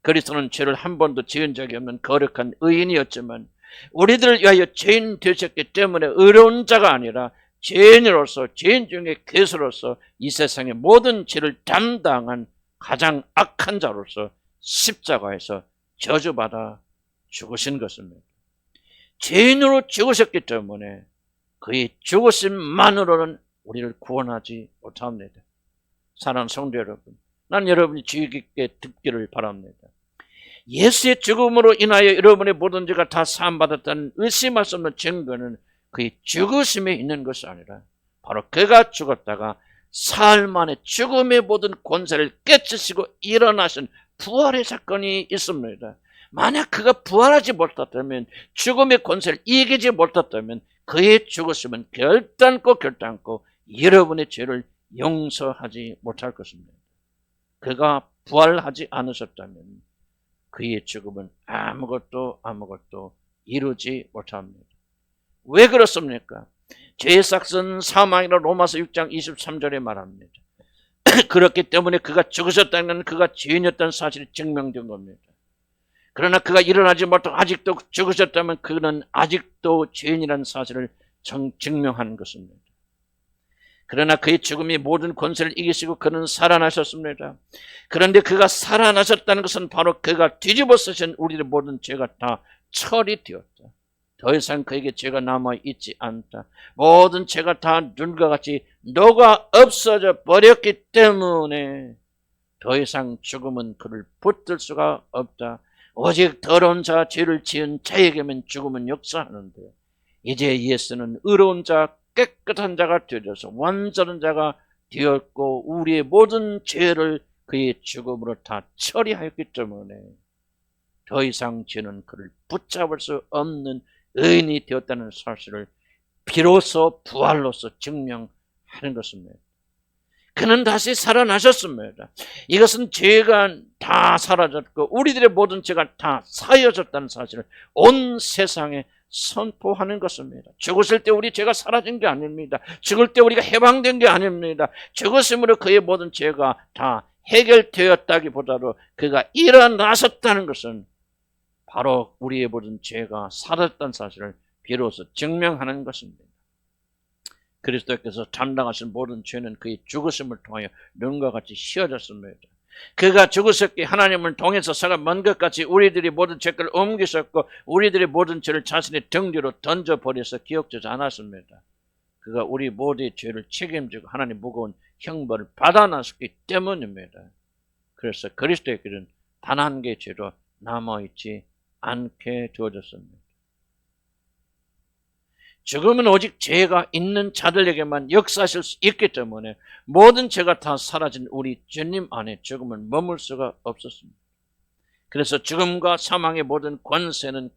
그리스도는 죄를 한 번도 지은 적이 없는 거룩한 의인이었지만 우리들을 위하여 죄인 되셨기 때문에 의로운 자가 아니라 죄인으로서 죄인 중에 괴수로서 이 세상의 모든 죄를 담당한 가장 악한 자로서 십자가에서 저주받아 죽으신 것입니다. 죄인으로 죽으셨기 때문에 그의 죽으심만으로는 우리를 구원하지 못합니다. 사랑하는 성도 여러분, 난 여러분이 주의 깊게 듣기를 바랍니다. 예수의 죽음으로 인하여 여러분의 모든 죄가 다 사함받았다는 의심할 수 없는 증거는 그의 죽으심에 있는 것이 아니라 바로 그가 죽었다가 사흘 만에 죽음의 모든 권세를 깨치시고 일어나신 부활의 사건이 있습니다. 만약 그가 부활하지 못했다면, 죽음의 권세를 이기지 못했다면 그의 죽으심은 결단코 여러분의 죄를 용서하지 못할 것입니다. 그가 부활하지 않으셨다면 그의 죽음은 아무것도 이루지 못합니다. 왜 그렇습니까? 죄의 삭은 사망이라 로마서 6장 23절에 말합니다. 그렇기 때문에 그가 죽으셨다는 건 그가 죄인이었다는 사실이 증명된 겁니다. 그러나 그가 일어나지 못하고 아직도 죽으셨다면 그는 아직도 죄인이라는 사실을 증명하는 것입니다. 그러나 그의 죽음이 모든 권세를 이기시고 그는 살아나셨습니다. 그런데 그가 살아나셨다는 것은 바로 그가 뒤집어 쓰신 우리의 모든 죄가 다 처리되었다. 더 이상 그에게 죄가 남아있지 않다. 모든 죄가 다 눈과 같이 녹아 없어져 버렸기 때문에 더 이상 죽음은 그를 붙들 수가 없다. 오직 더러운 자, 죄를 지은 자에게만 죽음은 역사하는데 이제 예수는 의로운 자, 깨끗한 자가 되어서 완전한 자가 되었고 우리의 모든 죄를 그의 죽음으로 다 처리하였기 때문에 더 이상 죄는 그를 붙잡을 수 없는 의인이 되었다는 사실을 비로소 부활로서 증명하는 것입니다. 그는 다시 살아나셨습니다. 이것은 죄가 다 사라졌고 우리들의 모든 죄가 다 사여졌다는 사실을 온 세상에 선포하는 것입니다. 죽었을 때 우리 죄가 사라진 게 아닙니다. 죽을 때 우리가 해방된 게 아닙니다. 죽었으므로 그의 모든 죄가 다 해결되었다기보다도 그가 일어나셨다는 것은 바로 우리의 모든 죄가 사라졌다는 사실을 비로소 증명하는 것입니다. 그리스도께서 담당하신 모든 죄는 그의 죽으심을 통하여 눈과 같이 씌어졌습니다. 그가 죽으셨기에 하나님을 통해서 서가 먼 것 같이 우리들이 모든 죄를 옮기셨고 우리들의 모든 죄를 자신의 등 뒤로 던져버려서 기억되지 않았습니다. 그가 우리 모두의 죄를 책임지고 하나님 무거운 형벌을 받아놨기 때문입니다. 그래서 그리스도의 길은 단 한 개의 죄도 남아있지 않게 되어졌습니다. 죽음은 오직 죄가 있는 자들에게만 역사하실 수 있기 때문에 모든 죄가 다 사라진 우리 주님 안에 죽음은 머물 수가 없었습니다. 그래서 죽음과 사망의 모든 권세는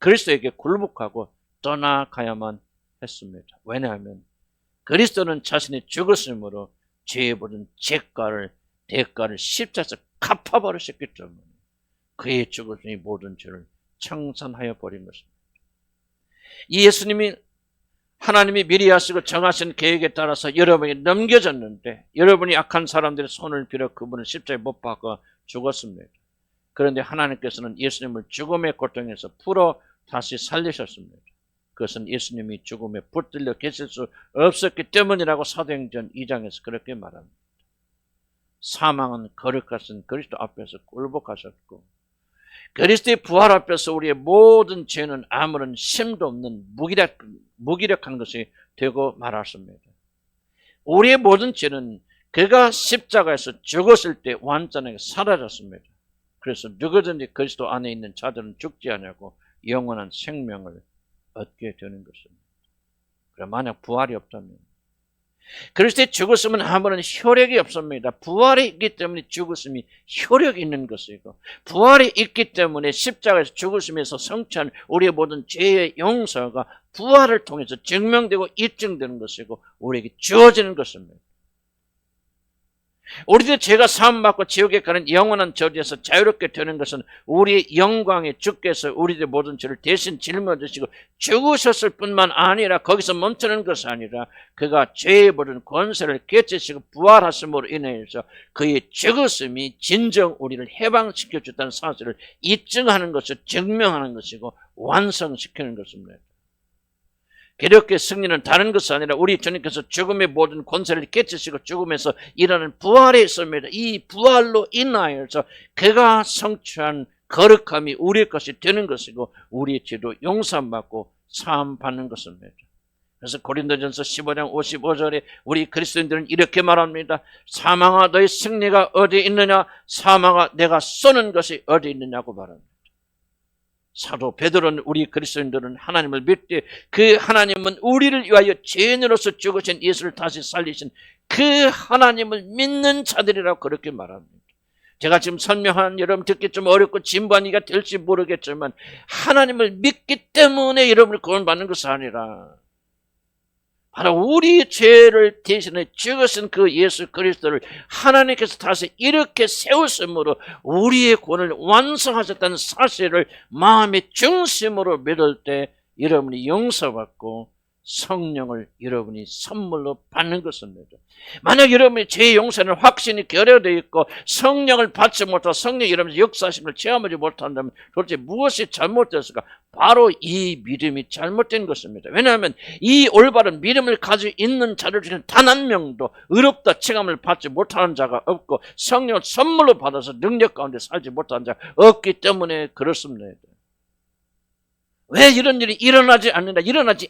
그리스도에게 굴복하고 떠나가야만 했습니다. 왜냐하면 그리스도는 자신이 죽었으므로 죄의 모든 대가를 십자가에서 갚아버리셨기 때문에 그의 죽으심이 모든 죄를 청산하여 버린 것입니다. 이 예수님이 하나님이 미리 하시고 정하신 계획에 따라서 여러분이 넘겨졌는데 여러분이 악한 사람들의 손을 빌어 그분을 십자가에 못 박아 죽었습니다. 그런데 하나님께서는 예수님을 죽음의 고통에서 풀어 다시 살리셨습니다. 그것은 예수님이 죽음에 붙들려 계실 수 없었기 때문이라고 사도행전 2장에서 그렇게 말합니다. 사망은 거룩하신 그리스도 앞에서 굴복하셨고 그리스도의 부활 앞에서 우리의 모든 죄는 아무런 심도 없는 무기력한 것이 되고 말았습니다. 우리의 모든 죄는 그가 십자가에서 죽었을 때 완전하게 사라졌습니다. 그래서 누구든지 그리스도 안에 있는 자들은 죽지 않냐고 영원한 생명을 얻게 되는 것입니다. 그럼 만약 부활이 없다면 그리스도의 죽었음은 아무런 효력이 없습니다. 부활이 있기 때문에 죽었음이 효력이 있는 것이고 부활이 있기 때문에 십자가에서 죽으심에서 성취한 우리의 모든 죄의 용서가 부활을 통해서 증명되고 입증되는 것이고 우리에게 주어지는 것입니다. 우리들 죄가 사함받고 지옥에 가는 영원한 저주에서 자유롭게 되는 것은 우리의 영광의 주께서 우리들의 모든 죄를 대신 짊어지시고 죽으셨을 뿐만 아니라 거기서 멈추는 것이 아니라 그가 죄의 모든 권세를 깨치시고 부활하심으로 인해서 그의 죽으심이 진정 우리를 해방시켜 줬다는 사실을 입증하는 것을 증명하는 것이고 완성시키는 것입니다. 괴력의 승리는 다른 것이 아니라 우리 주님께서 죽음의 모든 권세를 깨치시고 죽음에서 일어나는 부활에 있습니다. 이 부활로 인하여서 그가 성취한 거룩함이 우리의 것이 되는 것이고 우리의 죄도 용서받고 사함받는 것입니다. 그래서 고린도전서 15장 55절에 우리 그리스도인들은 이렇게 말합니다. 사망아 너의 승리가 어디 있느냐? 사망아 내가 쏘는 것이 어디 있느냐고 말합니다. 사도 베드로는 우리 그리스도인들은 하나님을 믿되 그 하나님은 우리를 위하여 죄인으로서 죽으신 예수를 다시 살리신 그 하나님을 믿는 자들이라고 그렇게 말합니다. 제가 지금 설명한 여러분 듣기 좀 어렵고 진부하니까 될지 모르겠지만 하나님을 믿기 때문에 여러분을 구원받는 것이 아니라 바로 우리 죄를 대신해 죽으신 그 예수 그리스도를 하나님께서 다시 이렇게 세우심으로 우리의 구원을 완성하셨다는 사실을 마음의 중심으로 믿을 때 여러분이 용서받고 성령을 여러분이 선물로 받는 것입니다. 만약 여러분이 죄 용서는 확신이 결여되어 있고 성령을 받지 못하고 성령 여러분의 역사심을 체험하지 못한다면 도대체 무엇이 잘못됐을까? 바로 이 믿음이 잘못된 것입니다. 왜냐하면 이 올바른 믿음을 가지고 있는 자들 중에 단 한 명도 의롭다 체감을 받지 못하는 자가 없고 성령을 선물로 받아서 능력 가운데 살지 못하는 자가 없기 때문에 그렇습니다. 왜 이런 일이 일어나지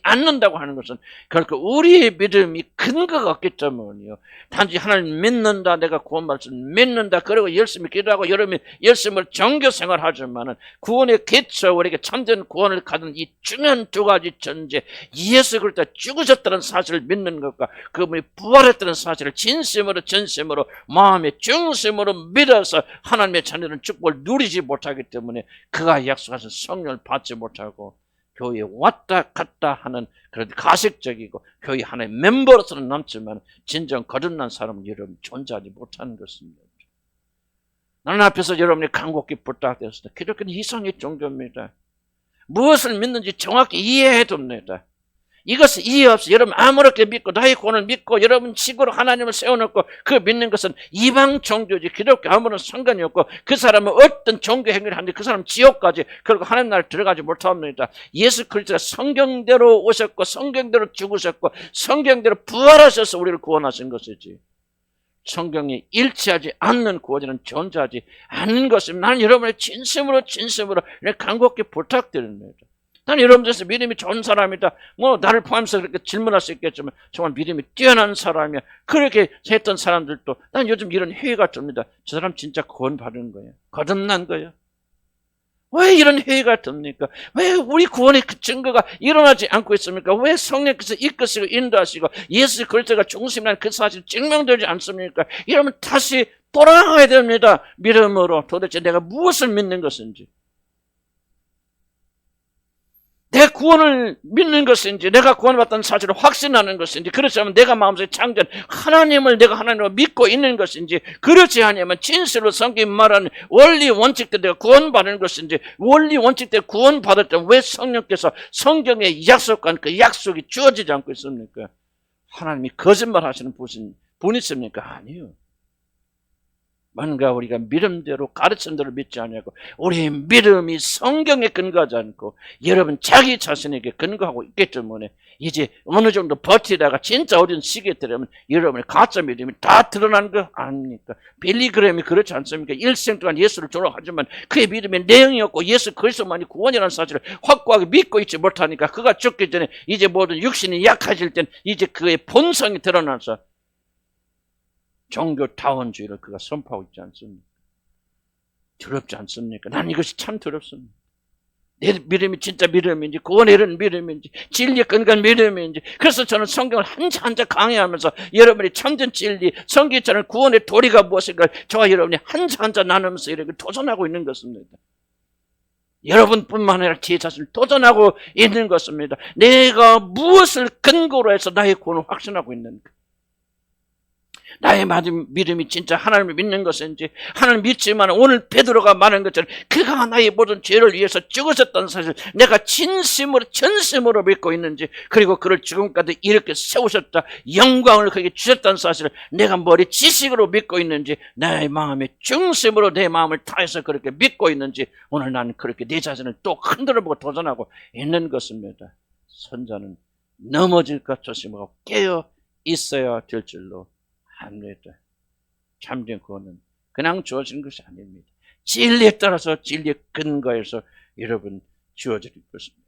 않는다고 하는 것은 결국 우리의 믿음이 근거가 없기 때문이요. 단지 하나님 믿는다, 내가 구원 말씀 믿는다, 그리고 열심히 기도하고 여러분이 열심히 종교 생활하지만은 구원의 기초, 우리에게 참된 구원을 가진 이 중요한 두 가지 전제, 예수 그리스도 죽으셨다는 사실을 믿는 것과 그분이 부활했다는 사실을 진심으로 전심으로 마음의 중심으로 믿어서 하나님의 자녀는 축복을 누리지 못하기 때문에 그가 약속하신 성령을 받지 못하고 교회에 왔다 갔다 하는 그런 가식적이고 교회 하나의 멤버로서는 남지만 진정 거듭난 사람은 여러분 존재하지 못하는 것입니다. 나는 앞에서 여러분이 간곡히 부탁드렸습니다. 기독교는 이상의 종교입니다. 무엇을 믿는지 정확히 이해해 둡니다. 이것을 이해 없이 여러분 아무렇게 믿고 나의 구원을 믿고 여러분 식으로 하나님을 세워놓고 그 믿는 것은 이방 종교지 기독교 아무런 상관이 없고 그 사람은 어떤 종교 행위를 하는데 그 사람은 지옥까지 그리고 하나님 나라에 들어가지 못합니다. 예수 그리스도가 성경대로 오셨고 성경대로 죽으셨고 성경대로 부활하셔서 우리를 구원하신 것이지 성경이 일치하지 않는 구원은 존재하지 않는 것입니다. 나는 여러분의 진심으로 간곡히 부탁드립니다. 나는 여러분들께서 믿음이 좋은 사람이다. 나를 포함해서 그렇게 질문할 수 있겠지만 정말 믿음이 뛰어난 사람이야. 그렇게 했던 사람들도 난 요즘 이런 회의가 듭니다. 저 사람 진짜 구원받은 거예요. 거듭난 거예요. 왜 이런 회의가 듭니까? 왜 우리 구원의 그 증거가 일어나지 않고 있습니까? 왜 성령께서 이끄시고 인도하시고 예수 그리스도가 중심이라는 그 사실이 증명되지 않습니까? 여러분 다시 돌아가야 됩니다. 믿음으로 도대체 내가 무엇을 믿는 것인지 내 구원을 믿는 것인지 내가 구원받다는 사실을 확신하는 것인지 그렇지 않으면 내가 마음속에 창조한 하나님을 내가 하나님으로 믿고 있는 것인지 그렇지 않으면 진실로 성경이 말하는 원리 원칙대로 내가 구원받는 것인지 원리 원칙대로 구원받을 때 왜 성령께서 성경에 약속한 그 약속이 주어지지 않고 있습니까? 하나님이 거짓말하시는 분이십니까? 아니요. 뭔가 우리가 믿음대로 가르침대로 믿지 않냐고 우리의 믿음이 성경에 근거하지 않고 여러분 자기 자신에게 근거하고 있기 때문에 이제 어느 정도 버티다가 진짜 어려운 시기에 들으면 여러분의 가짜 믿음이 다 드러나는 거 아닙니까? 빌리그램이 그렇지 않습니까? 일생 동안 예수를 존경하지만 그의 믿음에 내용이 없고 예수 그리스도만이 구원이라는 사실을 확고하게 믿고 있지 못하니까 그가 죽기 전에 이제 모든 육신이 약해질 땐 이제 그의 본성이 드러나서 종교타원주의를 그가 선포하고 있지 않습니까? 두렵지 않습니까? 난 이것이 참 두렵습니다. 내 믿음이 진짜 믿음인지 구원에 이르는 믿음인지 진리에 근거한 믿음인지 그래서 저는 성경을 한자 한자 강의하면서 여러분이 참된 진리 성경처럼 구원의 도리가 무엇인가 저와 여러분이 한자 한자 나누면서 이렇게 도전하고 있는 것입니다. 여러분뿐만 아니라 제 자신을 도전하고 있는 것입니다. 내가 무엇을 근거로 해서 나의 구원을 확신하고 있는가? 나의 믿음이 진짜 하나님을 믿는 것인지 하나님 믿지만 오늘 베드로가 말한 것처럼 그가 나의 모든 죄를 위해서 죽으셨다는 사실 내가 진심으로 전심으로 믿고 있는지 그리고 그를 지금까지 이렇게 세우셨다 영광을 그에게 주셨다는 사실을 내가 머리 지식으로 믿고 있는지 내 마음의 중심으로 내 마음을 다해서 그렇게 믿고 있는지 오늘 나는 그렇게 내 자신을 또 흔들어보고 도전하고 있는 것입니다. 선자는 넘어질까 조심하고 깨어 있어야 될 줄로 합니다. 참된 구원은 그냥 주어지는 것이 아닙니다. 진리에 따라서 진리의 근거에서 여러분 주어질 것입니다.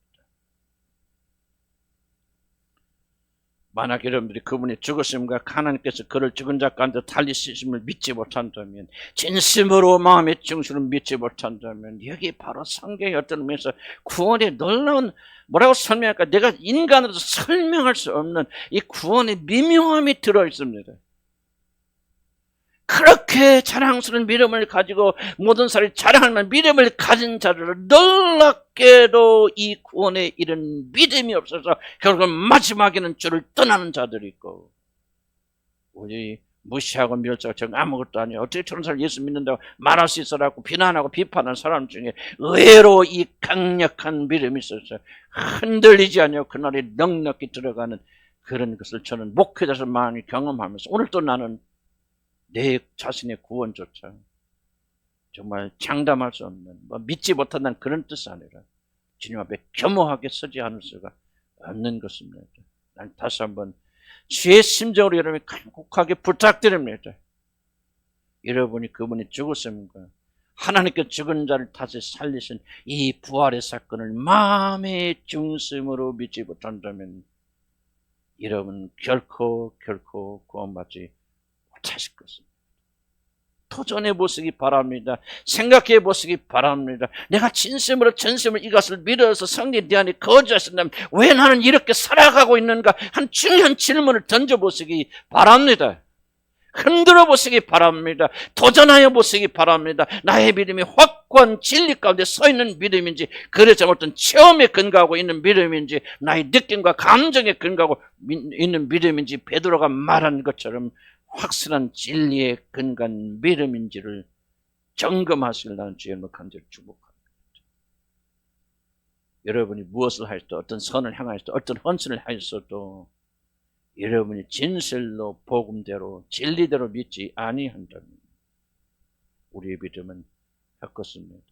만약 여러분들이 그분이 죽으심과 하나님께서 그를 죽은 자 가운데 살리심을 믿지 못한다면, 진심으로 마음의 중심을 믿지 못한다면, 여기 바로 성경의 어떤 의미에서 구원의 놀라운, 뭐라고 설명할까, 내가 인간으로서 설명할 수 없는 이 구원의 미묘함이 들어있습니다. 그렇게 자랑스러운 믿음을 가지고 모든 사람이 자랑할 만한 믿음을 가진 자들을 놀랍게도 이 구원에 이른 믿음이 없어서 결국 마지막에는 주를 떠나는 자들이 있고, 우리 무시하고 멸시하고 저 아무것도 아니에요, 어떻게 저런 사람 예수 믿는다고 말할 수 있어라고 비난하고 비판하는 사람 중에 의외로 이 강력한 믿음이 있어서 흔들리지 않냐고 그날에 넉넉히 들어가는 그런 것을 저는 목회자에서 많이 경험하면서, 오늘도 나는 내 자신의 구원조차 정말 장담할 수 없는, 믿지 못한다는 그런 뜻이 아니라 주님 앞에 겸허하게 서지 않을 수가 없는 것입니다. 난 다시 한번 주의 심정으로 여러분이 간곡하게 부탁드립니다. 여러분이 그분이 죽으심과 하나님께 죽은 자를 다시 살리신 이 부활의 사건을 마음의 중심으로 믿지 못한다면 여러분 결코 구원받지 못하실 것입니다. 도전해 보시기 바랍니다. 생각해 보시기 바랍니다. 내가 진심으로 전심을 이것을 믿어서 성령에 대한 거주하신다면 왜 나는 이렇게 살아가고 있는가, 한 중요한 질문을 던져보시기 바랍니다. 흔들어 보시기 바랍니다. 도전하여 보시기 바랍니다. 나의 믿음이 확고한 진리 가운데 서 있는 믿음인지, 그래서 어떤 체험에 근거하고 있는 믿음인지, 나의 느낌과 감정에 근거하고 있는 믿음인지, 베드로가 말한 것처럼 확실한 진리에 근간 믿음인지를 점검하시려는 주의 간절히 축복합니다. 여러분이 무엇을 하였도, 어떤 선을 향하였도, 어떤 헌신을 하였어도 여러분이 진실로 복음대로 진리대로 믿지 아니한다면 우리의 믿음은 헛것입니다.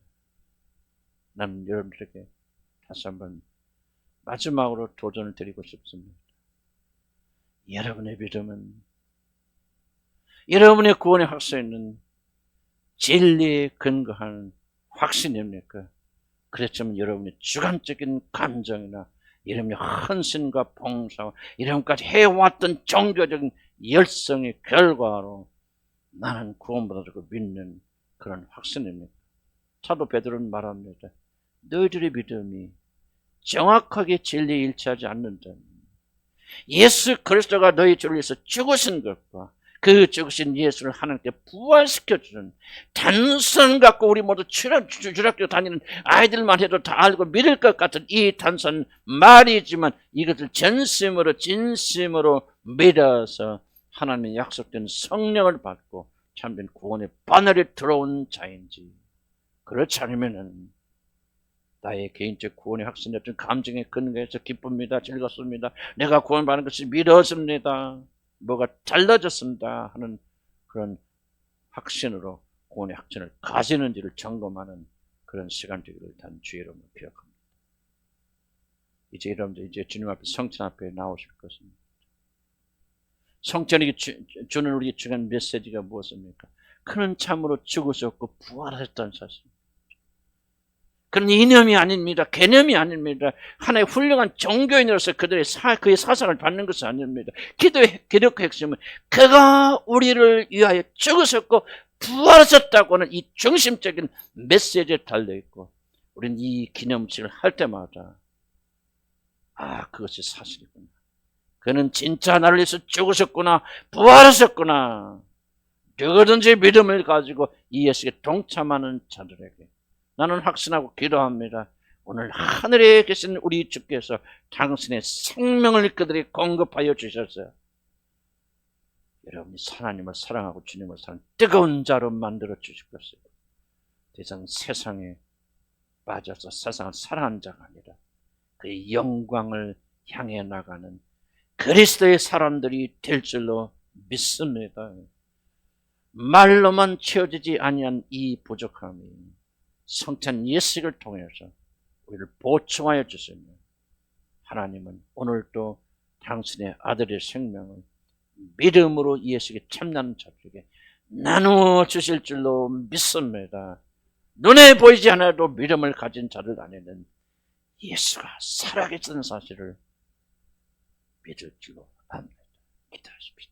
나는 여러분들에게 다시 한번 마지막으로 도전을 드리고 싶습니다. 여러분의 믿음은 여러분의 구원의 확신은 진리에 근거한 확신입니까? 그렇지만 여러분의 주관적인 감정이나 여러분의 헌신과 봉사와 이런까지 해왔던 종교적인 열성의 결과로 나는 구원받았다고 믿는 그런 확신입니다. 사도 베드로는 말합니다. 너희들의 믿음이 정확하게 진리에 일치하지 않는다면, 예수 그리스도가 너희 죄를 위해서 죽으신 것과 그 죽으신 예수를 하나님께 부활시켜주는 단선 갖고 우리 모두 주락교 다니는 아이들만 해도 다 알고 믿을 것 같은 이 단선 말이지만, 이것을 전심으로 진심으로 믿어서 하나님의 약속된 성령을 받고 참된 구원의 바늘에 들어온 자인지, 그렇지 않으면은 나의 개인적 구원의 확신이 어떤 감정에 근거해서 기쁩니다, 즐겁습니다, 내가 구원받는 것이 믿어집니다, 뭐가 달라졌습니다 하는 그런 확신으로 구원의 확신을 가지는지를 점검하는 그런 시간들을 단 주의 이름으로 기억합니다. 이제 여러분들 이제 주님 앞에, 성전 앞에 나오실 것입니다. 성전이 주는 우리에게 중요한 메시지가 무엇입니까? 그는 참으로 죽으셨고 부활하셨다는 사실. 그런 이념이 아닙니다. 개념이 아닙니다. 하나의 훌륭한 종교인으로서 그의 사상을 받는 것은 아닙니다. 기도의 핵심은 그가 우리를 위하여 죽으셨고 부활하셨다고는 이 중심적인 메시지에 달려있고, 우리는 이 기념식을 할 때마다 그것이 사실이구나, 그는 진짜 나를 위해서 죽으셨구나, 부활하셨구나, 누구든지 믿음을 가지고 이 예수에 동참하는 자들에게 나는 확신하고 기도합니다. 오늘 하늘에 계신 우리 주께서 당신의 생명을 그들에게 공급하여 주셨어요. 여러분이 하나님을 사랑하고 주님을 사랑하는 뜨거운 자로 만들어 주실 것이고, 더 이상 세상에 빠져서 세상을 사랑하는 자가 아니라 그의 영광을 향해 나가는 그리스도의 사람들이 될 줄로 믿습니다. 말로만 채워지지 아니한 이 부족함이 성찬 예식을 통해서 우리를 보충하여 주시며, 하나님은 오늘도 당신의 아들의 생명을 믿음으로 예식에 참나는 자들에게 나누어 주실 줄로 믿습니다. 눈에 보이지 않아도 믿음을 가진 자들 안에는 예수가 살아계시는 사실을 믿을 줄로 합니다. 기도하십시다.